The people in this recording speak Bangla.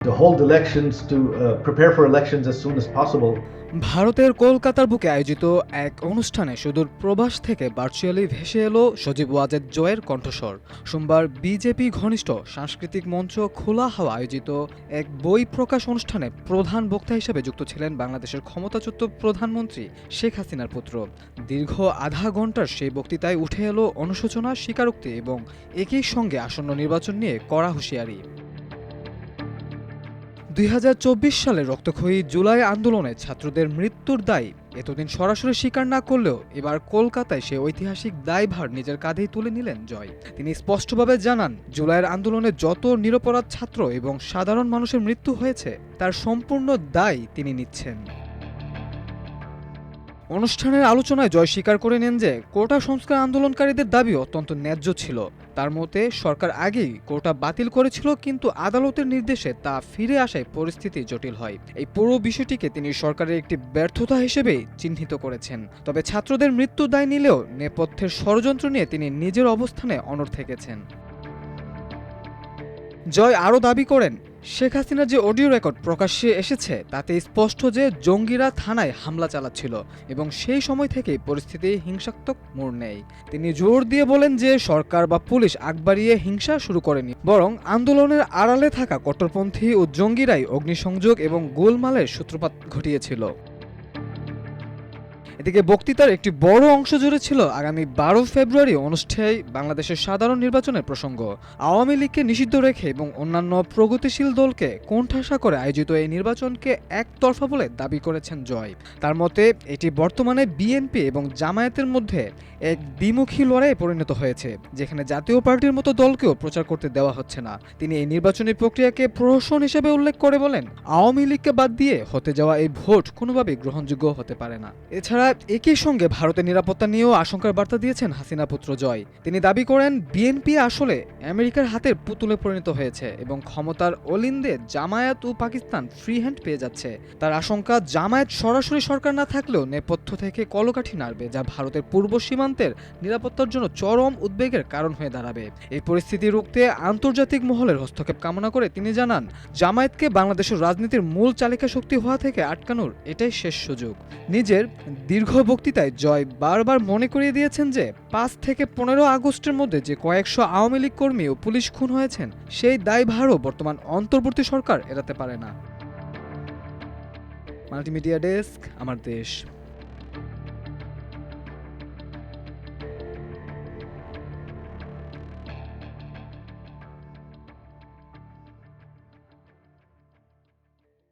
to hold elections, to prepare for elections as soon as possible. ভারতের কলকাতার বুকে আয়োজিত এক অনুষ্ঠানে সুদূর প্রবাস থেকে ভার্চুয়ালি ভেসে এলো সজীব ওয়াজেদ জয়ের কণ্ঠস্বর। সোমবার বিজেপি ঘনিষ্ঠ সাংস্কৃতিক মঞ্চ খোলা হাওয়া আয়োজিত এক বই প্রকাশ অনুষ্ঠানে প্রধান বক্তা হিসেবে যুক্ত ছিলেন বাংলাদেশের ক্ষমতাচ্যুত প্রধানমন্ত্রী শেখ হাসিনার পুত্র। দীর্ঘ আধা ঘন্টার সেই বক্তৃতায় উঠে এলো অনুশোচনা, স্বীকারোক্তি এবং একই সঙ্গে আসন্ন নির্বাচন নিয়ে কড়া হুঁশিয়ারি। ২০২৪ সালে রক্তক্ষয়ী জুলাই আন্দোলনে ছাত্রদের মৃত্যুর দায় এতদিন সরাসরি স্বীকার না করলেও এবার কলকাতায় সে ঐতিহাসিক দায়ভার নিজের কাঁধেই তুলে নিলেন জয়। তিনি স্পষ্টভাবে জানান, জুলাইয়ের আন্দোলনে যত নিরপরাধ ছাত্র এবং সাধারণ মানুষের মৃত্যু হয়েছে তার সম্পূর্ণ দায় তিনি নিচ্ছেন। অনুষ্ঠানের আলোচনায় জয় স্বীকার করে নেন যে কোটা সংস্কার আন্দোলনকারীদের দাবি অত্যন্ত ন্যায্য ছিল। তার মতে সরকার আগেই কোটা বাতিল করেছিল, কিন্তু আদালতের নির্দেশে তা ফিরে আসায় পরিস্থিতি জটিল হয়। এই পুরো বিষয়টিকে তিনি সরকারের একটি ব্যর্থতা হিসেবেই চিহ্নিত করেছেন। তবে ছাত্রদের মৃত্যু দায় নিলেও নেপথ্যের ষড়যন্ত্র নিয়ে তিনি নিজের অবস্থানে অনড় থেকেছেন। জয় আরও দাবি করেন, শেখ হাসিনার যে অডিও রেকর্ড প্রকাশ্যে এসেছে তাতে স্পষ্ট যে জঙ্গিরা থানায় হামলা চালাচ্ছিল এবং সেই সময় থেকেই পরিস্থিতি হিংসাত্মক মোড় নেয়। তিনি জোর দিয়ে বলেন যে সরকার বা পুলিশ আগ বাড়িয়ে হিংসা শুরু করেনি, বরং আন্দোলনের আড়ালে থাকা কট্টরপন্থী ও জঙ্গিরাই অগ্নিসংযোগ এবং গোলমালের সূত্রপাত ঘটিয়েছিল। এদিকে বক্তৃতার একটি বড় অংশ জুড়ে ছিল আগামী ১২ ফেব্রুয়ারি অনুষ্ঠেয় বাংলাদেশের সাধারণ নির্বাচনের প্রসঙ্গ। আওয়ামী লীগকে নিষিদ্ধ রেখে এবং অন্যান্য প্রগতিশীল দলকে কোণঠাসা করে আয়োজিত এই নির্বাচনকে একতরফা বলে দাবি করেছেন জয়। তার মতে এটি বর্তমানে বিএনপি এবং জামায়াতের মধ্যে এক দ্বিমুখী লড়াইয়ে পরিণত হয়েছে, যেখানে জাতীয় পার্টির মতো দলকেও প্রচার করতে দেওয়া হচ্ছে না। তিনি এই নির্বাচনী প্রক্রিয়াকে প্রহসন হিসেবে উল্লেখ করে বলেন, আওয়ামী লীগকে বাদ দিয়ে হতে যাওয়া এই ভোট কোনোভাবেই গ্রহণযোগ্য হতে পারে না। এছাড়া একই সঙ্গে ভারতের নিরাপত্তা নিয়েও আশঙ্কার বার্তা দিয়েছেন হাসিনা পুত্র জয়। তিনি দাবি করেন, বিএনপি আসলে আমেরিকার হাতের পুতুলে পরিণত হয়েছে এবং ক্ষমতার অলিন্দে জামায়াত ও পাকিস্তান ফ্রি হ্যান্ড পেয়ে যাচ্ছে। তার আশঙ্কা, জামায়াত সরাসরি সরকার না থাকলেও নেপথ্য থেকে কলকাঠি নাড়বে, যা ভারতের পূর্ব সীমান্তের নিরাপত্তার জন্য চরম উদ্বেগের কারণ হয়ে দাঁড়াবে। এই পরিস্থিতি রুখতে আন্তর্জাতিক মহলের হস্তক্ষেপ কামনা করে তিনি জানান, জামায়াতকে বাংলাদেশের রাজনীতির মূল চালিকা শক্তি হওয়া থেকে আটকানোর এটাই শেষ সুযোগ। নিজের দীর্ঘ বক্তৃতায় জয় বারবার মনে করিয়ে দিয়েছেন যে ৫ থেকে ১৫ আগস্টের মধ্যে যে কয়েকশো আওয়ামী লীগ কর্মী ও পুলিশ খুন হয়েছেন সেই দায়ভারও বর্তমান অন্তর্বর্তী সরকার এড়াতে পারে না। মাল্টিমিডিয়া ডেস্ক, আমার দেশ।